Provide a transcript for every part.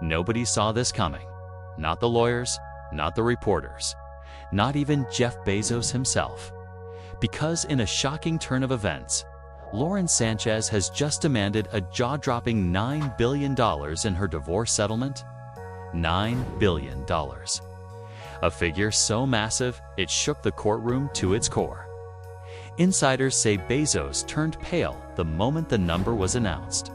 Nobody saw this coming. Not the lawyers, not the reporters, not even Jeff Bezos himself. Because in a shocking turn of events, Lauren Sánchez has just demanded a jaw-dropping $9 billion in her divorce settlement. $9 billion. A figure so massive, it shook the courtroom to its core. Insiders say Bezos turned pale the moment the number was announced.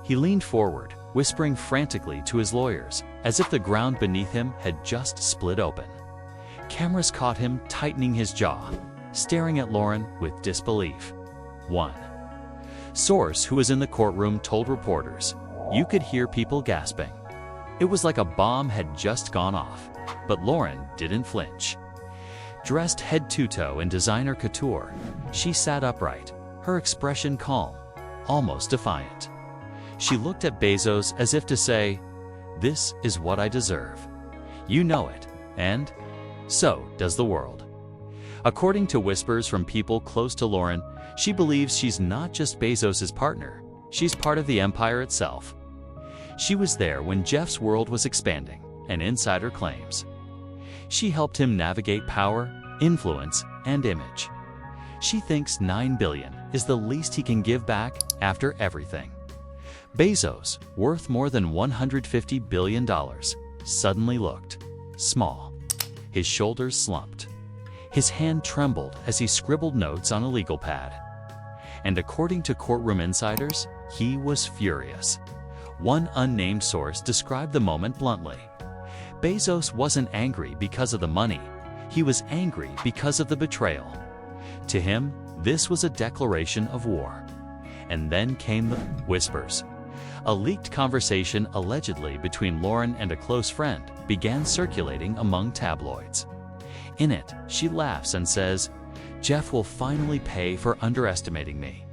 He leaned forward, whispering frantically to his lawyers, as if the ground beneath him had just split open. Cameras caught him tightening his jaw, staring at Lauren with disbelief. 1. Source who was in the courtroom told reporters, "You could hear people gasping. It was like a bomb had just gone off." But Lauren didn't flinch. Dressed head to toe in designer couture, she sat upright, her expression calm, almost defiant. She looked at Bezos as if to say, "This is what I deserve. You know it, and so does the world." According to whispers from people close to Lauren, she believes she's not just Bezos' partner, she's part of the empire itself. She was there when Jeff's world was expanding, an insider claims. She helped him navigate power, influence, and image. She thinks $9 billion is the least he can give back after everything. Bezos, worth more than $150 billion, suddenly looked small. His shoulders slumped. His hand trembled as he scribbled notes on a legal pad. And according to courtroom insiders, he was furious. One unnamed source described the moment bluntly. Bezos wasn't angry because of the money. He was angry because of the betrayal. To him, this was a declaration of war. And then came the whispers. A leaked conversation allegedly between Lauren and a close friend began circulating among tabloids. In it, she laughs and says, "Jeff will finally pay for underestimating me.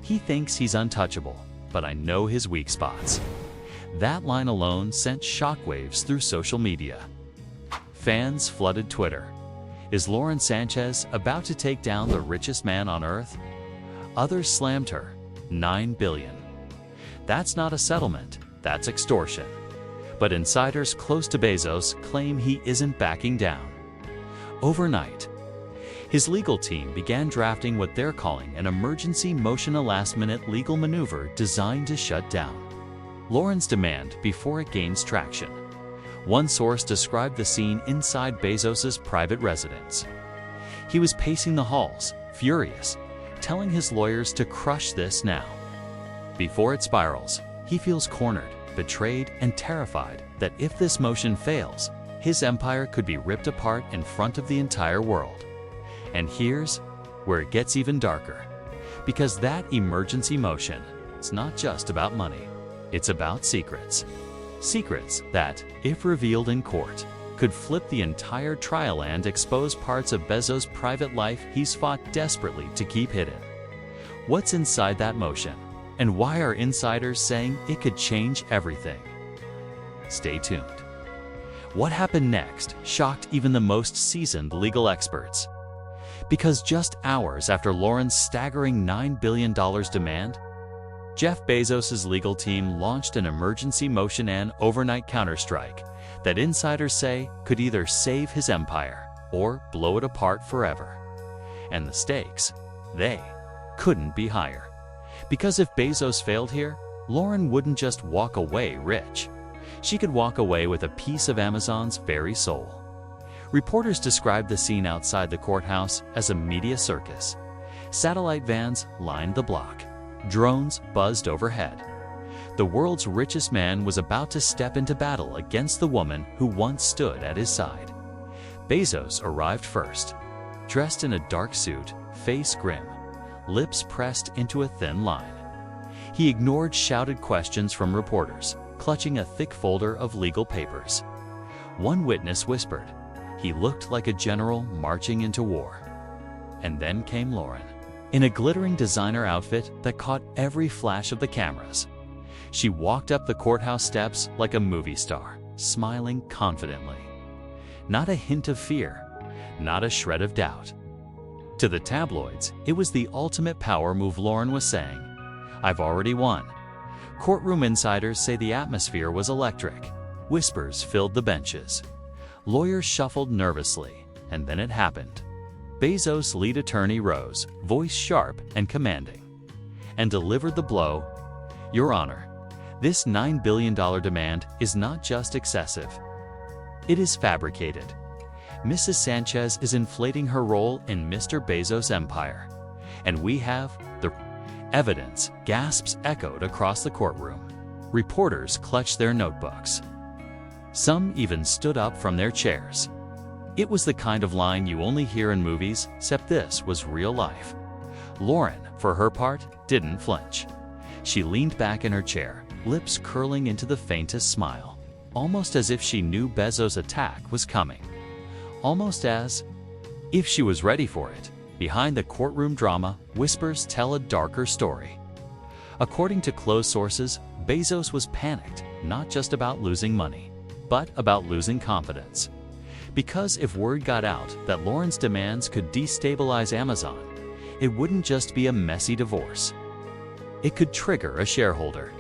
He thinks he's untouchable, but I know his weak spots." That line alone sent shockwaves through social media. Fans flooded Twitter. Is Lauren Sánchez about to take down the richest man on earth? Others slammed her. $9 billion. That's not a settlement, that's extortion. But insiders close to Bezos claim he isn't backing down. Overnight, his legal team began drafting what they're calling an emergency motion, a last-minute legal maneuver designed to shut down Lauren's demand before it gains traction. One source described the scene inside Bezos's private residence. He was pacing the halls, furious, telling his lawyers to crush this now. Before it spirals, he feels cornered, betrayed, and terrified that if this motion fails, his empire could be ripped apart in front of the entire world. And here's where it gets even darker. Because that emergency motion, it's not just about money. It's about secrets. Secrets that, if revealed in court, could flip the entire trial and expose parts of Bezos' private life he's fought desperately to keep hidden. What's inside that motion? And why are insiders saying it could change everything? Stay tuned. What happened next shocked even the most seasoned legal experts. Because just hours after Lauren's staggering $9 billion demand, Jeff Bezos' legal team launched an emergency motion, an overnight counterstrike that insiders say could either save his empire or blow it apart forever. And the stakes, they couldn't be higher. Because if Bezos failed here, Lauren wouldn't just walk away rich. She could walk away with a piece of Amazon's very soul. Reporters described the scene outside the courthouse as a media circus. Satellite vans lined the block. Drones buzzed overhead. The world's richest man was about to step into battle against the woman who once stood at his side. Bezos arrived first, dressed in a dark suit, face grim, lips pressed into a thin line. He ignored shouted questions from reporters, clutching a thick folder of legal papers. One witness whispered, he looked like a general marching into war. And then came Lauren, in a glittering designer outfit that caught every flash of the cameras. She walked up the courthouse steps like a movie star, smiling confidently. Not a hint of fear, not a shred of doubt. To the tabloids, it was the ultimate power move. Lauren was saying, "I've already won. Courtroom insiders say the atmosphere was electric. Whispers filled the benches. Lawyers shuffled nervously, and then it happened. Bezos' lead attorney rose, voice sharp and commanding, and delivered the blow. "Your Honor, this $9 billion demand is not just excessive. It is fabricated. Mrs. Sanchez is inflating her role in Mr. Bezos' empire, and we have the evidence." Gasps echoed across the courtroom. Reporters clutched their notebooks. Some even stood up from their chairs. It was the kind of line you only hear in movies, except this was real life. Lauren, for her part, didn't flinch. She leaned back in her chair, lips curling into the faintest smile, almost as if she knew Bezos' attack was coming. Almost as if she was ready for it. Behind the courtroom drama, whispers tell a darker story. According to close sources, Bezos was panicked, not just about losing money, but about losing confidence. Because if word got out that Lauren's demands could destabilize Amazon, it wouldn't just be a messy divorce. It could trigger a shareholder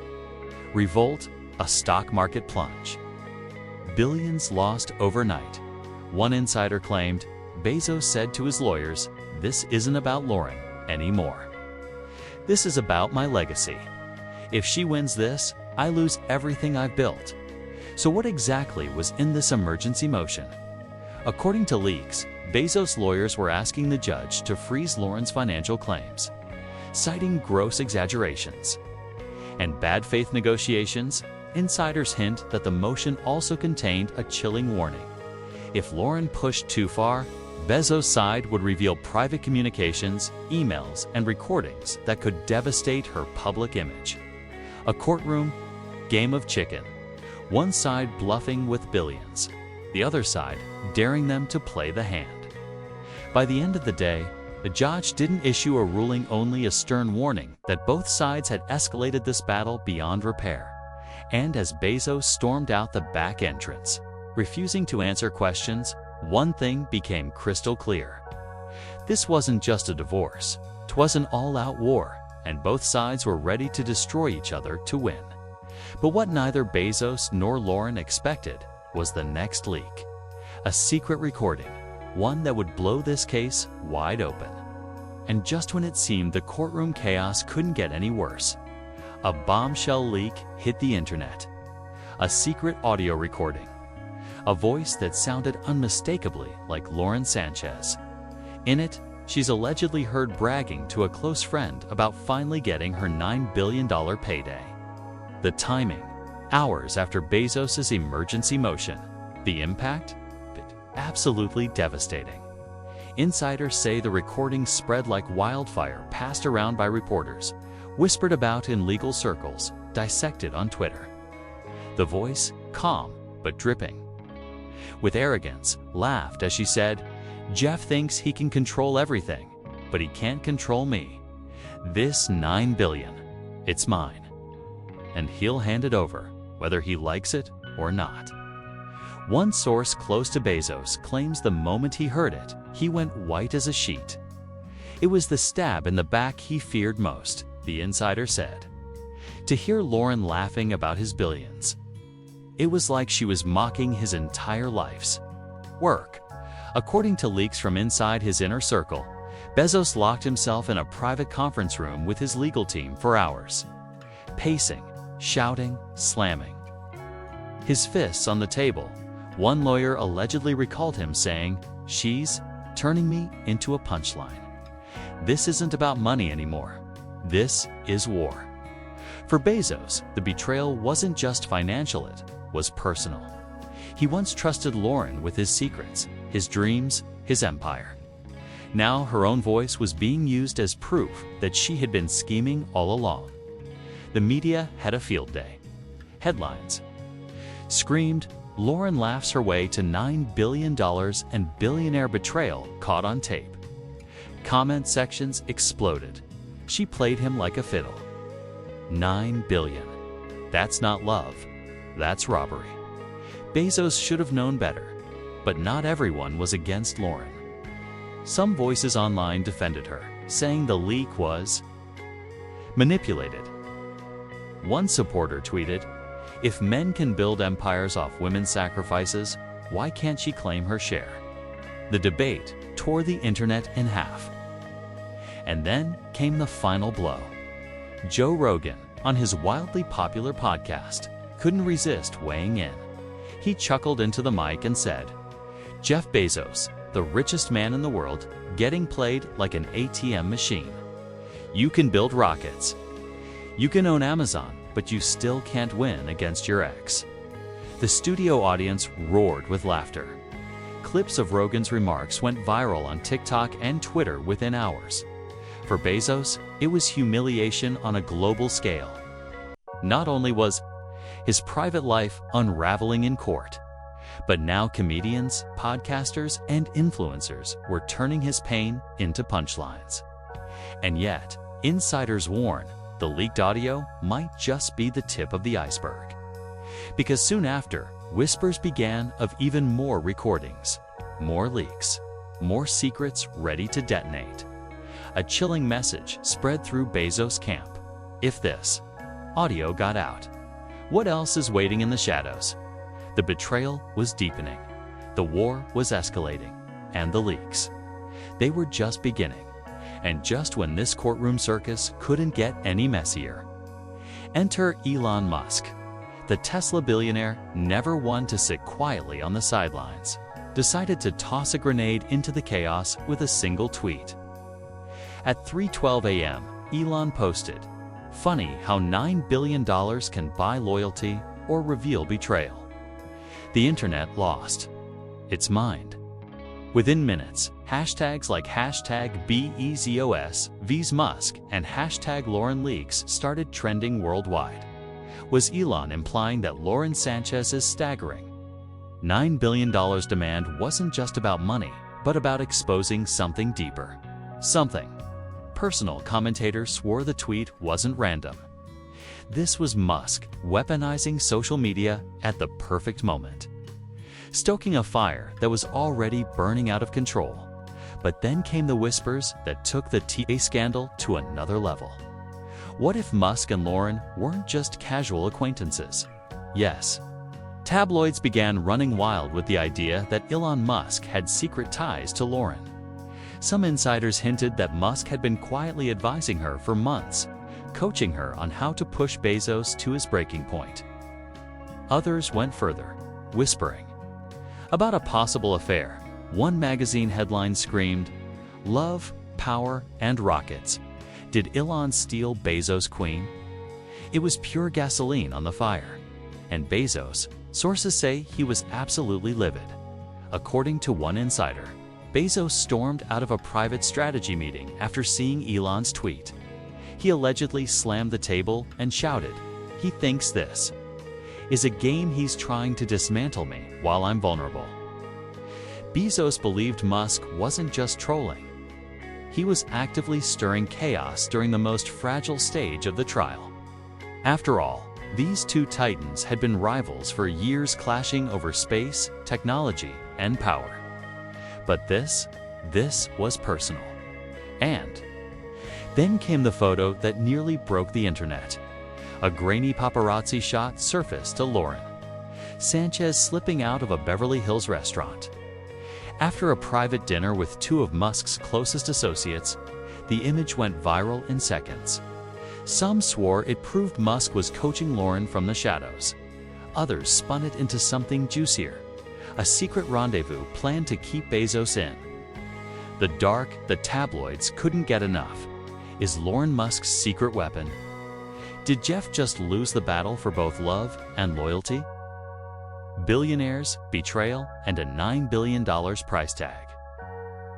revolt, a stock market plunge. Billions lost overnight. One insider claimed, Bezos said to his lawyers, "This isn't about Lauren anymore. This is about my legacy. If she wins this, I lose everything I've built." So what exactly was in this emergency motion? According to leaks, Bezos' lawyers were asking the judge to freeze Lauren's financial claims, citing gross exaggerations and bad faith negotiations. Insiders hint that the motion also contained a chilling warning. If Lauren pushed too far, Bezos' side would reveal private communications, emails, and recordings that could devastate her public image. A courtroom game of chicken. One side bluffing with billions, the other side daring them to play the hand. By the end of the day, the judge didn't issue a ruling, only a stern warning that both sides had escalated this battle beyond repair. And as Bezos stormed out the back entrance, refusing to answer questions, one thing became crystal clear. This wasn't just a divorce, 'twas an all-out war, and both sides were ready to destroy each other to win. But what neither Bezos nor Lauren expected was the next leak. A secret recording, one that would blow this case wide open. And just when it seemed the courtroom chaos couldn't get any worse, a bombshell leak hit the internet. A secret audio recording. A voice that sounded unmistakably like Lauren Sánchez. In it, she's allegedly heard bragging to a close friend about finally getting her $9 billion payday. The timing, hours after Bezos' emergency motion. The impact? Absolutely devastating. Insiders say the recording spread like wildfire, passed around by reporters, whispered about in legal circles, dissected on Twitter. The voice, calm but dripping with arrogance, laughed as she said, "Jeff thinks he can control everything, but he can't control me. This $9 billion, it's mine. And he'll hand it over, whether he likes it or not." One source close to Bezos claims the moment he heard it, he went white as a sheet. It was the stab in the back he feared most, the insider said. To hear Lauren laughing about his billions, it was like she was mocking his entire life's work. According to leaks from inside his inner circle, Bezos locked himself in a private conference room with his legal team for hours, pacing, shouting, slamming his fists on the table. One lawyer allegedly recalled him saying, "She's turning me into a punchline. This isn't about money anymore. This is war." For Bezos, the betrayal wasn't just financial, it was personal. He once trusted Lauren with his secrets, his dreams, his empire. Now her own voice was being used as proof that she had been scheming all along. The media had a field day. Headlines screamed, "Lauren laughs her way to $9 billion and billionaire betrayal caught on tape." Comment sections exploded. She played him like a fiddle. $9 billion. That's not love. That's robbery. Bezos should have known better, but not everyone was against Lauren. Some voices online defended her, saying the leak was manipulated, One supporter tweeted, "If men can build empires off women's sacrifices, why can't she claim her share?" The debate tore the internet in half. And then came the final blow. Joe Rogan, on his wildly popular podcast, couldn't resist weighing in. He chuckled into the mic and said, "Jeff Bezos, the richest man in the world, getting played like an ATM machine. You can build rockets. You can own Amazon, but you still can't win against your ex." The studio audience roared with laughter. Clips of Rogan's remarks went viral on TikTok and Twitter within hours. For Bezos, it was humiliation on a global scale. Not only was his private life unraveling in court, but now comedians, podcasters, and influencers were turning his pain into punchlines. And yet, insiders warn the leaked audio might just be the tip of the iceberg. Because soon after, whispers began of even more recordings, more leaks, more secrets ready to detonate. A chilling message spread through Bezos' camp. If this audio got out, what else is waiting in the shadows? The betrayal was deepening, the war was escalating, and the leaks, they were just beginning. And just when this courtroom circus couldn't get any messier. Enter Elon Musk. The Tesla billionaire, never one to sit quietly on the sidelines, decided to toss a grenade into the chaos with a single tweet. At 3:12 a.m., Elon posted, "Funny how $9 billion can buy loyalty or reveal betrayal." The internet lost its mind. Within minutes, hashtags like #BEZOS, V's Musk, and #Lauren Leaks started trending worldwide. Was Elon implying that Lauren Sánchez's staggering $9 billion demand wasn't just about money, but about exposing something deeper? Something personal. Commentators swore the tweet wasn't random. This was Musk weaponizing social media at the perfect moment, stoking a fire that was already burning out of control. But then came the whispers that took the TA scandal to another level. What if Musk and Lauren weren't just casual acquaintances? Yes. Tabloids began running wild with the idea that Elon Musk had secret ties to Lauren. Some insiders hinted that Musk had been quietly advising her for months, coaching her on how to push Bezos to his breaking point. Others went further, whispering about a possible affair. One magazine headline screamed, "Love, power, and rockets. Did Elon steal Bezos' queen?" It was pure gasoline on the fire. And Bezos, sources say he was absolutely livid. According to one insider, Bezos stormed out of a private strategy meeting after seeing Elon's tweet. He allegedly slammed the table and shouted, "He thinks this is a game. He's trying to dismantle me while I'm vulnerable." Bezos believed Musk wasn't just trolling. He was actively stirring chaos during the most fragile stage of the trial. After all, these two titans had been rivals for years, clashing over space, technology, and power. But this was personal. And then came the photo that nearly broke the internet. A grainy paparazzi shot surfaced of Lauren Sánchez slipping out of a Beverly Hills restaurant. After a private dinner with two of Musk's closest associates, the image went viral in seconds. Some swore it proved Musk was coaching Lauren from the shadows. Others spun it into something juicier, a secret rendezvous planned to keep Bezos in. The tabloids couldn't get enough. Is Lauren Musk's secret weapon? Did Jeff just lose the battle for both love and loyalty? Billionaires, betrayal, and a $9 billion price tag.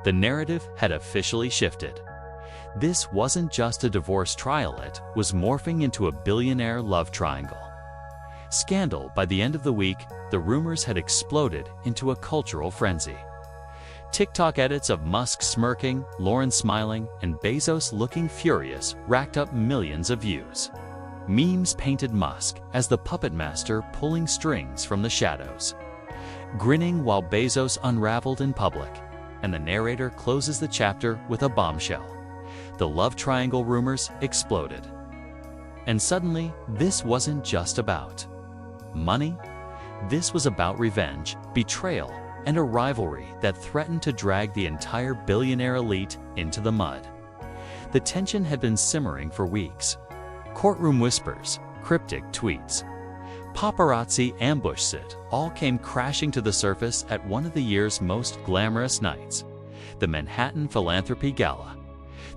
The narrative had officially shifted. This wasn't just a divorce trial, it was morphing into a billionaire love triangle. Scandal. By the end of the week, the rumors had exploded into a cultural frenzy. TikTok edits of Musk smirking, Lauren smiling, and Bezos looking furious racked up millions of views. Memes painted Musk as the puppet master pulling strings from the shadows, grinning while Bezos unraveled in public, and the narrator closes the chapter with a bombshell. The love triangle rumors exploded. And suddenly, this wasn't just about money. This was about revenge, betrayal, and a rivalry that threatened to drag the entire billionaire elite into the mud. The tension had been simmering for weeks. Courtroom whispers, cryptic tweets, paparazzi ambushed it, all came crashing to the surface at one of the year's most glamorous nights, the Manhattan Philanthropy Gala.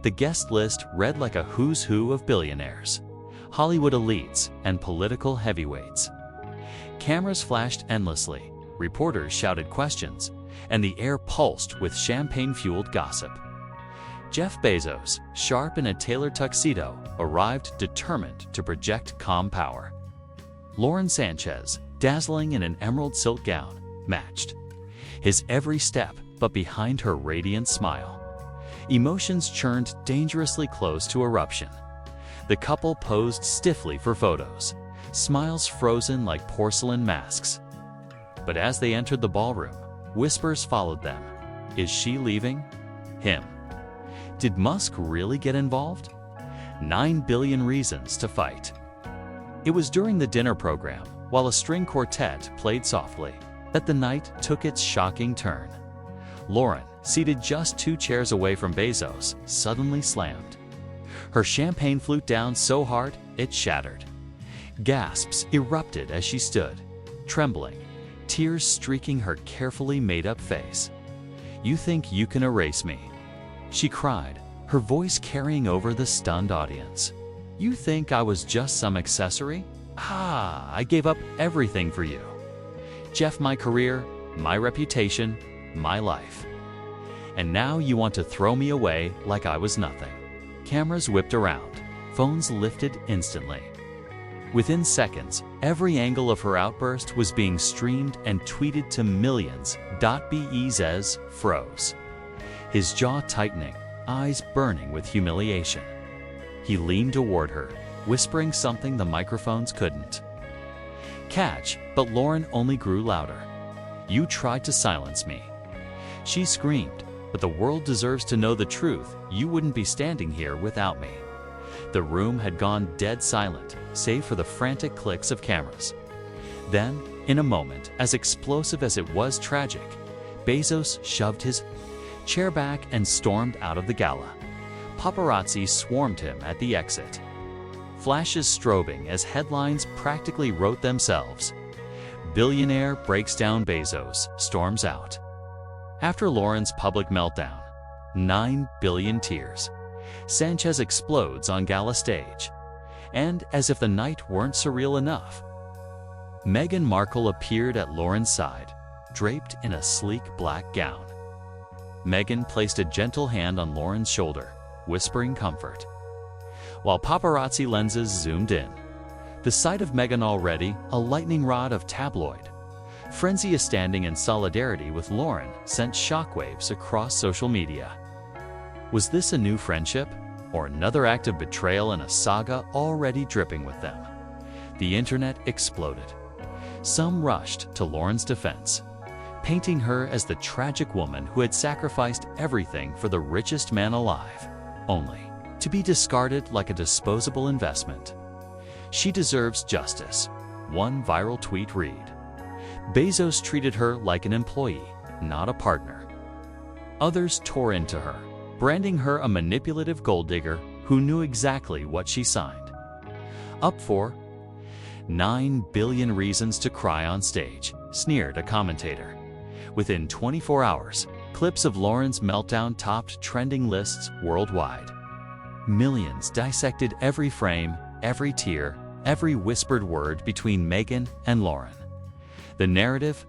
The guest list read like a who's who of billionaires, Hollywood elites, and political heavyweights. Cameras flashed endlessly, reporters shouted questions, and the air pulsed with champagne-fueled gossip. Jeff Bezos, sharp in a tailored tuxedo, arrived determined to project calm power. Lauren Sánchez, dazzling in an emerald silk gown, matched his every step, but behind her radiant smile. Emotions churned dangerously close to eruption. The couple posed stiffly for photos, smiles frozen like porcelain masks. But as they entered the ballroom, whispers followed them. Is she leaving? Him? Did Musk really get involved? 9 billion reasons to fight. It was during the dinner program, while a string quartet played softly, that the night took its shocking turn. Lauren, seated just 2 chairs away from Bezos, suddenly slammed. Her champagne flute down so hard, it shattered. Gasps erupted as she stood, trembling, tears streaking her carefully made-up face. "You think you can erase me?" she cried, her voice carrying over the stunned audience. "You think I was just some accessory? I gave up everything for you. Jeff, my career, my reputation, my life. And now you want to throw me away like I was nothing." Cameras whipped around, phones lifted instantly. Within seconds, every angle of her outburst was being streamed and tweeted to millions. Bezos froze, his jaw tightening, eyes burning with humiliation. He leaned toward her, whispering something the microphones couldn't catch, but Lauren only grew louder. "You tried to silence me," she screamed, "but the world deserves to know the truth. You wouldn't be standing here without me." The room had gone dead silent, save for the frantic clicks of cameras. Then, in a moment as explosive as it was tragic, Bezos shoved his chair back and stormed out of the gala. Paparazzi swarmed him at the exit, flashes strobing as headlines practically wrote themselves. "Billionaire breaks down Bezos, storms out." After Lauren's public meltdown, 9 billion tears, Sánchez explodes on gala stage. And as if the night weren't surreal enough, Meghan Markle appeared at Lauren's side, draped in a sleek black gown. Meghan placed a gentle hand on Lauren's shoulder, whispering comfort. While paparazzi lenses zoomed in, the sight of Meghan, already a lightning rod of tabloid frenzy standing in solidarity with Lauren, sent shockwaves across social media. Was this a new friendship, or another act of betrayal in a saga already dripping with them? The internet exploded. Some rushed to Lauren's defense, painting her as the tragic woman who had sacrificed everything for the richest man alive, only to be discarded like a disposable investment. "She deserves justice," one viral tweet read. Bezos treated her like an employee, not a partner. Others tore into her, branding her a manipulative gold digger who knew exactly what she signed up for. 9 billion reasons to cry on stage, sneered a commentator. Within 24 hours, clips of Lauren's meltdown topped trending lists worldwide. Millions dissected every frame, every tear, every whispered word between Meghan and Lauren. The narrative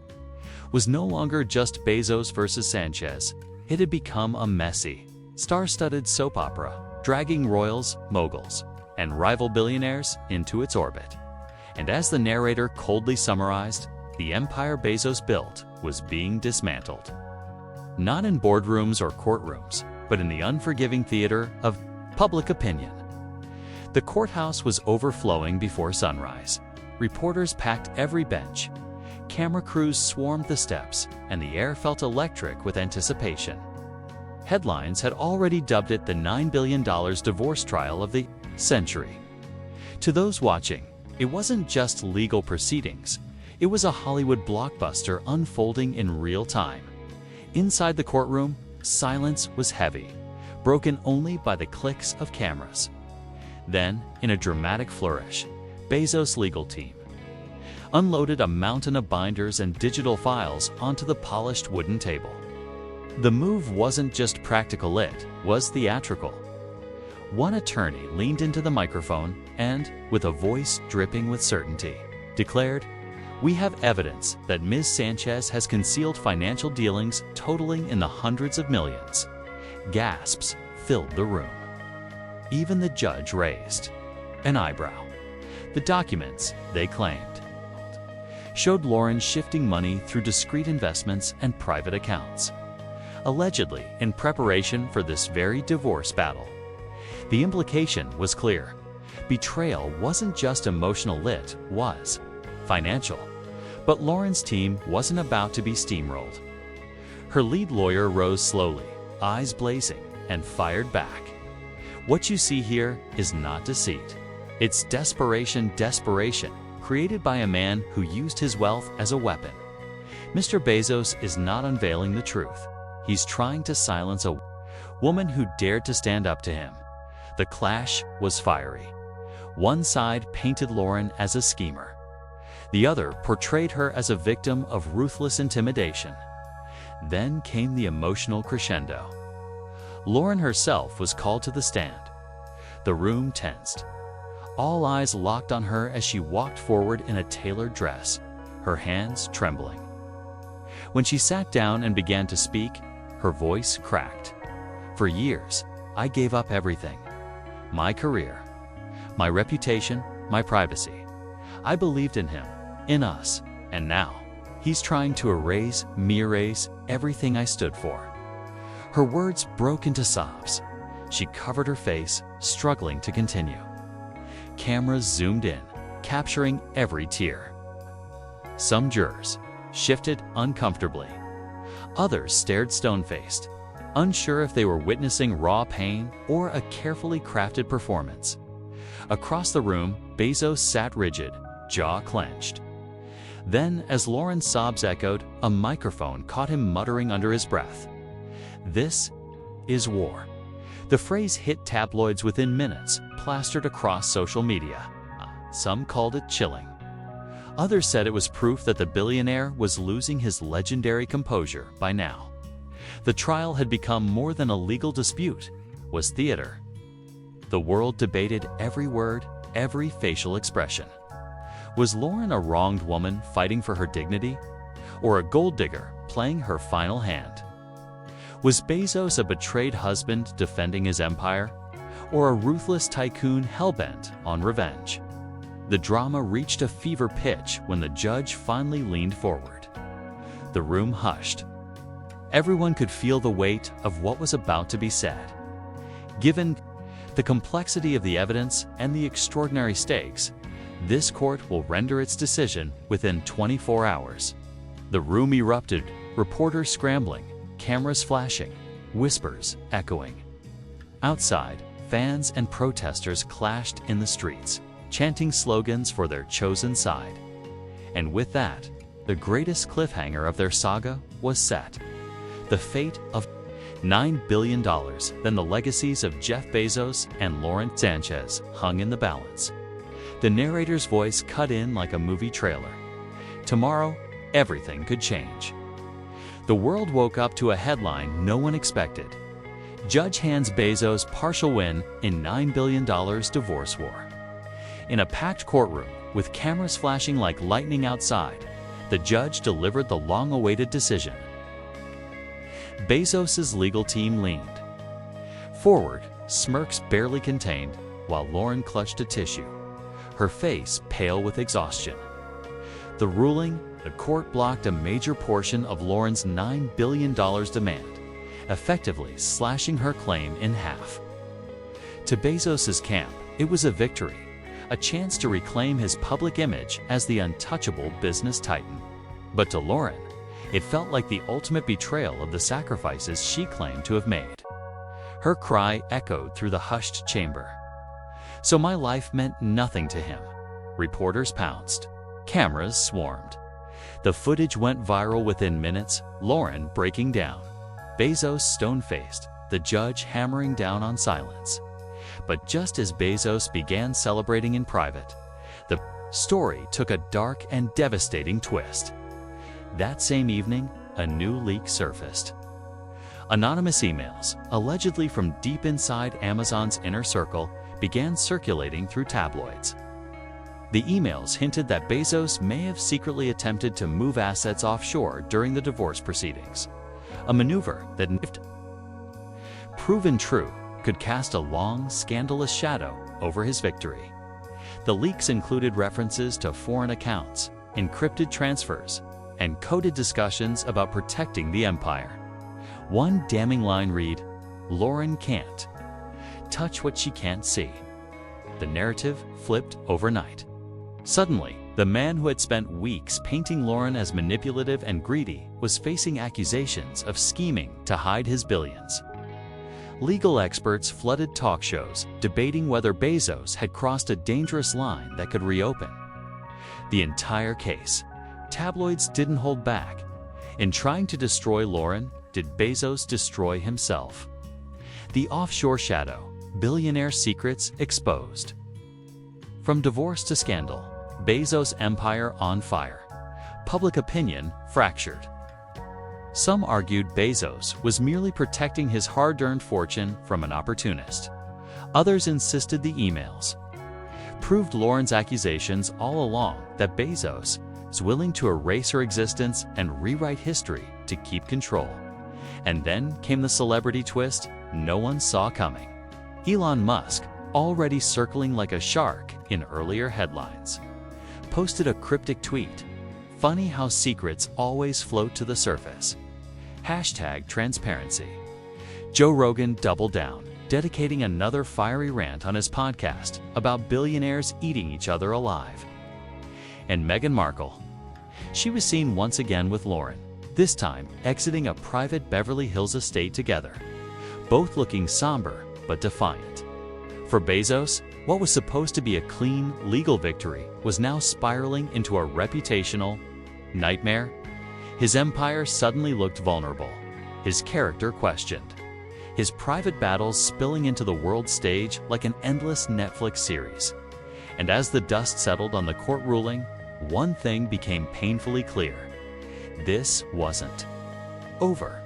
was no longer just Bezos versus Sánchez. It had become a messy, star-studded soap opera, dragging royals, moguls, and rival billionaires into its orbit. And as the narrator coldly summarized, the empire Bezos built was being dismantled. Not in boardrooms or courtrooms, but in the unforgiving theater of public opinion. The courthouse was overflowing before sunrise. Reporters packed every bench. Camera crews swarmed the steps, and the air felt electric with anticipation. Headlines had already dubbed it the $9 billion divorce trial of the century. To those watching, it wasn't just legal proceedings. It was a Hollywood blockbuster unfolding in real time. Inside the courtroom, silence was heavy, broken only by the clicks of cameras. Then, in a dramatic flourish, Bezos' legal team unloaded a mountain of binders and digital files onto the polished wooden table. The move wasn't just practical, it was theatrical. One attorney leaned into the microphone and, with a voice dripping with certainty, declared, "We have evidence that Ms. Sanchez has concealed financial dealings totaling in the hundreds of millions." Gasps filled the room. Even the judge raised an eyebrow. The documents, they claimed, showed Lauren shifting money through discrete investments and private accounts, allegedly in preparation for this very divorce battle. The implication was clear. Betrayal wasn't just emotional, it was financial. But Lauren's team wasn't about to be steamrolled. Her lead lawyer rose slowly, eyes blazing, and fired back. "What you see here is not deceit. It's desperation, created by a man who used his wealth as a weapon. Mr. Bezos is not unveiling the truth. He's trying to silence a woman who dared to stand up to him." The clash was fiery. One side painted Lauren as a schemer. The other portrayed her as a victim of ruthless intimidation. Then came the emotional crescendo. Lauren herself was called to the stand. The room tensed. All eyes locked on her as she walked forward in a tailored dress, her hands trembling. When she sat down and began to speak, her voice cracked. "For years, I gave up everything. My career, my reputation, my privacy. I believed in him, in us, and now he's trying to erase everything I stood for." Her words broke into sobs. She covered her face, struggling to continue. Cameras zoomed in, capturing every tear. Some jurors shifted uncomfortably. Others stared stone-faced, unsure if they were witnessing raw pain or a carefully crafted performance. Across the room, Bezos sat rigid, jaw clenched. Then, as Lauren's sobs echoed, a microphone caught him muttering under his breath, "This is war." The phrase hit tabloids within minutes, plastered across social media. Some called it chilling. Others said it was proof that the billionaire was losing his legendary composure by now. The trial had become more than a legal dispute, was theater. The world debated every word, every facial expression. Was Lauren a wronged woman fighting for her dignity, or a gold digger playing her final hand? Was Bezos a betrayed husband defending his empire, or a ruthless tycoon hell-bent on revenge? The drama reached a fever pitch when the judge finally leaned forward. The room hushed. Everyone could feel the weight of what was about to be said. Given the complexity of the evidence and the extraordinary stakes, this court will render its decision within 24 hours. The room erupted, reporters scrambling, cameras flashing, whispers echoing. Outside, fans and protesters clashed in the streets, chanting slogans for their chosen side. And with that, the greatest cliffhanger of their saga was set. The fate of $9 billion, then the legacies of Jeff Bezos and Lauren Sánchez hung in the balance. The narrator's voice cut in like a movie trailer. Tomorrow, everything could change. The world woke up to a headline no one expected. Judge hands Bezos partial win in $9 billion divorce war. In a packed courtroom, with cameras flashing like lightning outside, the judge delivered the long-awaited decision. Bezos' legal team leaned forward, smirks barely contained, while Lauren clutched a tissue, her face pale with exhaustion. The ruling, the court blocked a major portion of Lauren's $9 billion demand, effectively slashing her claim in half. To Bezos' camp, it was a victory, a chance to reclaim his public image as the untouchable business titan. But to Lauren, it felt like the ultimate betrayal of the sacrifices she claimed to have made. Her cry echoed through the hushed chamber. So my life meant nothing to him. Reporters pounced. Cameras swarmed. The footage went viral within minutes, Lauren breaking down. Bezos stone-faced, the judge hammering down on silence. But just as Bezos began celebrating in private, the story took a dark and devastating twist. That same evening, a new leak surfaced. Anonymous emails, allegedly from deep inside Amazon's inner circle, began circulating through tabloids. The emails hinted that Bezos may have secretly attempted to move assets offshore during the divorce proceedings, a maneuver that, if proven true, could cast a long, scandalous shadow over his victory. The leaks included references to foreign accounts, encrypted transfers, and coded discussions about protecting the empire. One damning line read, "Lauren can't touch what she can't see." The narrative flipped overnight. Suddenly, the man who had spent weeks painting Lauren as manipulative and greedy was facing accusations of scheming to hide his billions. Legal experts flooded talk shows, debating whether Bezos had crossed a dangerous line that could reopen the entire case. Tabloids didn't hold back. In trying to destroy Lauren, did Bezos destroy himself? The offshore shadow, billionaire secrets exposed. From divorce to scandal, Bezos' empire on fire. Public opinion fractured. Some argued Bezos was merely protecting his hard-earned fortune from an opportunist. Others insisted the emails proved Lauren's accusations all along that Bezos was willing to erase her existence and rewrite history to keep control. And then came the celebrity twist no one saw coming. Elon Musk, already circling like a shark in earlier headlines, posted a cryptic tweet. "Funny how secrets always float to the surface. #transparency. Joe Rogan doubled down, dedicating another fiery rant on his podcast about billionaires eating each other alive. And Meghan Markle. She was seen once again with Lauren, this time exiting a private Beverly Hills estate together, both looking somber but defiant. For Bezos, what was supposed to be a clean, legal victory was now spiraling into a reputational nightmare. His empire suddenly looked vulnerable, his character questioned, his private battles spilling into the world stage like an endless Netflix series. And as the dust settled on the court ruling, one thing became painfully clear. This wasn't over,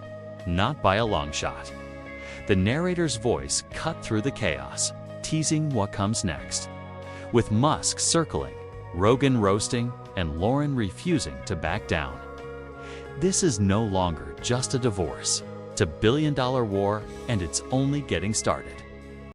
not by a long shot. The narrator's voice cut through the chaos, teasing what comes next. With Musk circling, Rogan roasting, and Lauren refusing to back down. This is no longer just a divorce. It's a billion-dollar war, and it's only getting started.